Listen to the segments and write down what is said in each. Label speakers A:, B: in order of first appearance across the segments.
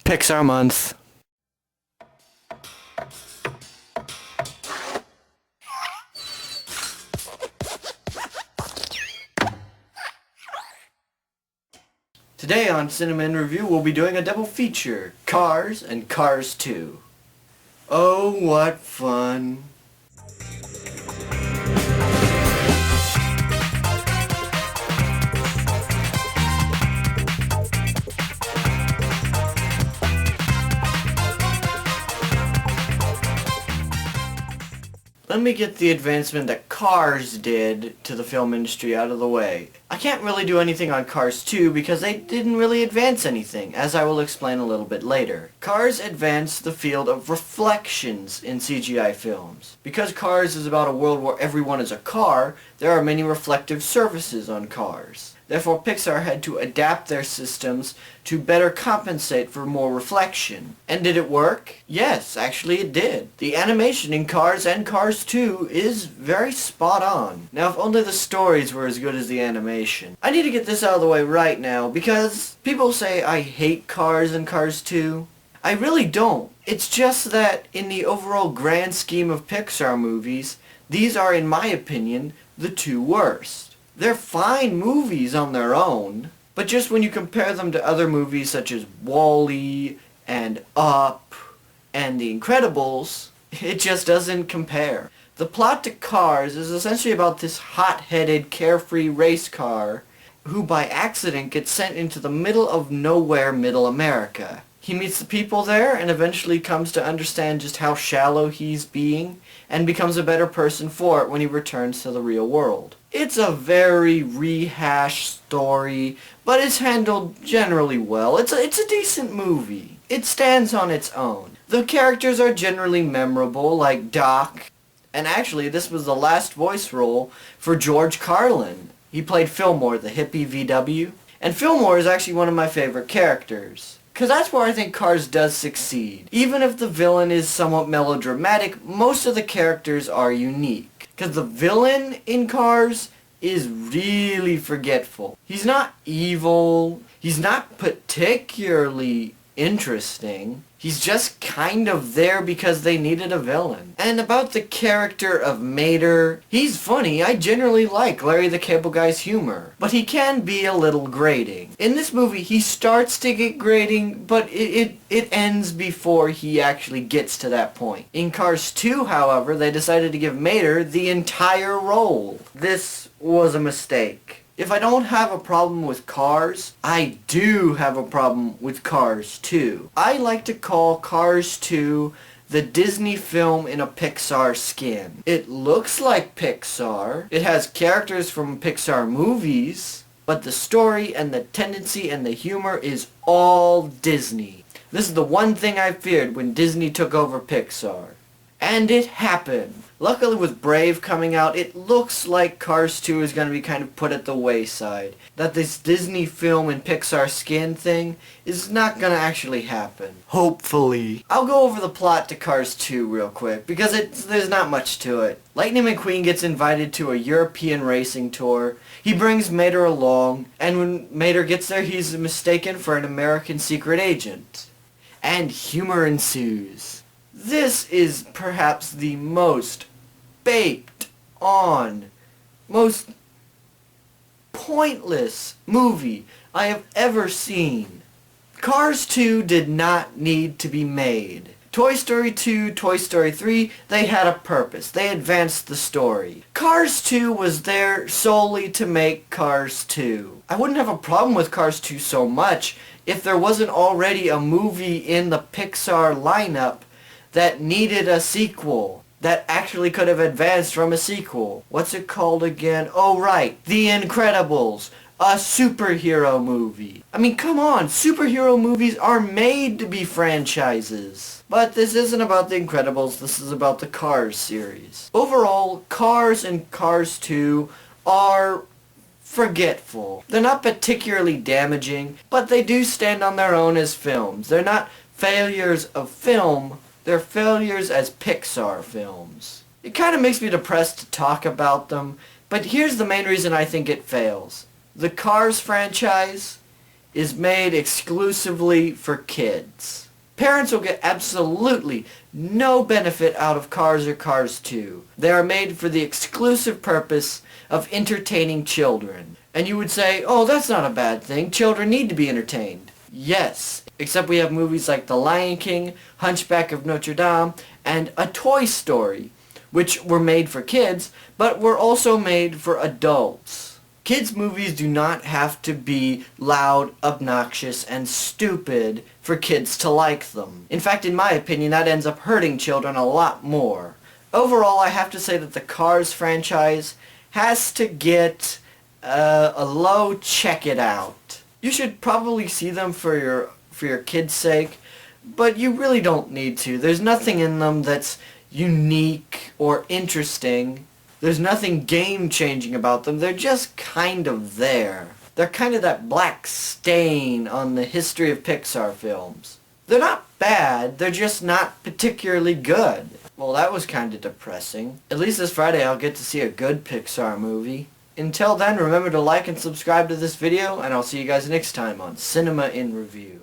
A: Pixar month. Today on Cinema in Review, we'll be doing a double feature, Cars and Cars 2. Oh, what fun. Let me get the advancement that Cars did to the film industry out of the way. I can't really do anything on Cars 2 because they didn't really advance anything, as I will explain a little bit later. Cars advanced the field of reflections in CGI films. Because Cars is about a world where everyone is a car, there are many reflective surfaces on cars. Therefore, Pixar had to adapt their systems to better compensate for more reflection. And did it work? Yes, actually it did. The animation in Cars and Cars 2 is very spot on. Now, if only the stories were as good as the animation. I need to get this out of the way right now because people say I hate Cars and Cars 2. I really don't. It's just that in the overall grand scheme of Pixar movies, these are, in my opinion, the two worst. They're fine movies on their own, but just when you compare them to other movies such as WALL-E and Up and The Incredibles, it just doesn't compare. The plot to Cars is essentially about this hot-headed, carefree race car who by accident gets sent into the middle of nowhere Middle America. He meets the people there and eventually comes to understand just how shallow he's being and becomes a better person for it when he returns to the real world. It's a very rehashed story, but it's handled generally well. It's a decent movie. It stands on its own. The characters are generally memorable, like Doc, and actually this was the last voice role for George Carlin. He played Fillmore, the hippie VW, and Fillmore is actually one of my favorite characters. Because that's where I think Cars does succeed. Even if the villain is somewhat melodramatic, most of the characters are unique. Because the villain in Cars is really forgetful. He's not evil. He's not particularly interesting. He's just kind of there because they needed a villain. And about the character of Mater, he's funny. I generally like Larry the Cable Guy's humor. But he can be a little grating. In this movie, he starts to get grating, but it ends before he actually gets to that point. In Cars 2, however, they decided to give Mater the entire role. This was a mistake. If I don't have a problem with Cars, I do have a problem with Cars 2. I like to call Cars 2 the Disney film in a Pixar skin. It looks like Pixar. It has characters from Pixar movies, but the story and the tendency and the humor is all Disney. This is the one thing I feared when Disney took over Pixar. And it happened. Luckily with Brave coming out, it looks like Cars 2 is going to be kind of put at the wayside. That this Disney film and Pixar skin thing is not going to actually happen. Hopefully. I'll go over the plot to Cars 2 real quick, because there's not much to it. Lightning McQueen gets invited to a European racing tour. He brings Mater along, and when Mater gets there, he's mistaken for an American secret agent. And humor ensues. This is perhaps the most baked on, most pointless movie I have ever seen. Cars 2 did not need to be made. Toy Story 2, Toy Story 3, they had a purpose. They advanced the story. Cars 2 was there solely to make Cars 2. I wouldn't have a problem with Cars 2 so much if there wasn't already a movie in the Pixar lineup that needed a sequel, that actually could have advanced from a sequel. What's it called again? Oh right, The Incredibles, a superhero movie. I mean, come on, superhero movies are made to be franchises. But this isn't about The Incredibles, this is about the Cars series. Overall, Cars and Cars 2 are forgetful. They're not particularly damaging, but they do stand on their own as films. They're not failures of film, they're failures as Pixar films. It kind of makes me depressed to talk about them, but here's the main reason I think it fails. The Cars franchise is made exclusively for kids. Parents will get absolutely no benefit out of Cars or Cars 2. They are made for the exclusive purpose of entertaining children. And you would say, oh, that's not a bad thing. Children need to be entertained. Yes, except we have movies like The Lion King, Hunchback of Notre Dame, and A Toy Story, which were made for kids, but were also made for adults. Kids' movies do not have to be loud, obnoxious, and stupid for kids to like them. In fact, in my opinion, that ends up hurting children a lot more. Overall, I have to say that the Cars franchise has to get a low check it out. You should probably see them for your kids' sake, but you really don't need to. There's nothing in them that's unique or interesting. There's nothing game-changing about them. They're just kind of there. They're kind of that black stain on the history of Pixar films. They're not bad, they're just not particularly good. Well, that was kind of depressing. At least this Friday I'll get to see a good Pixar movie. Until then, remember to like and subscribe to this video, and I'll see you guys next time on Cinema in Review.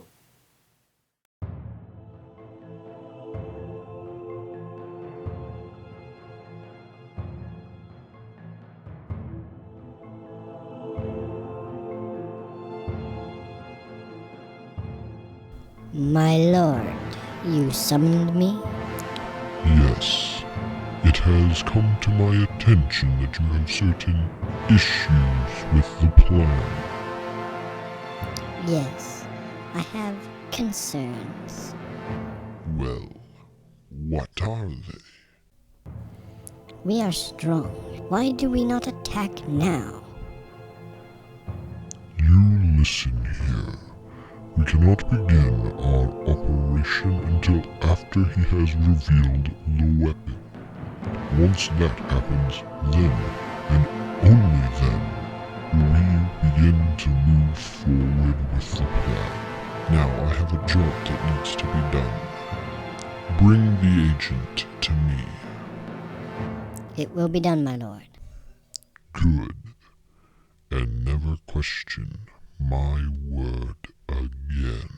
B: My lord, you summoned me?
C: Yes, it has come to my attention that you have certain issues with the plan.
B: Yes, I have concerns.
C: Well, what are they?
B: We are strong. Why do we not attack now?
C: You listen here. We cannot begin our operation until after he has revealed the weapon. Once that happens, then, and only then, will we begin to move forward with the plan. Now I have a job that needs to be done. Bring the agent to me.
B: It will be done, my lord.
C: Good. And never question my word again.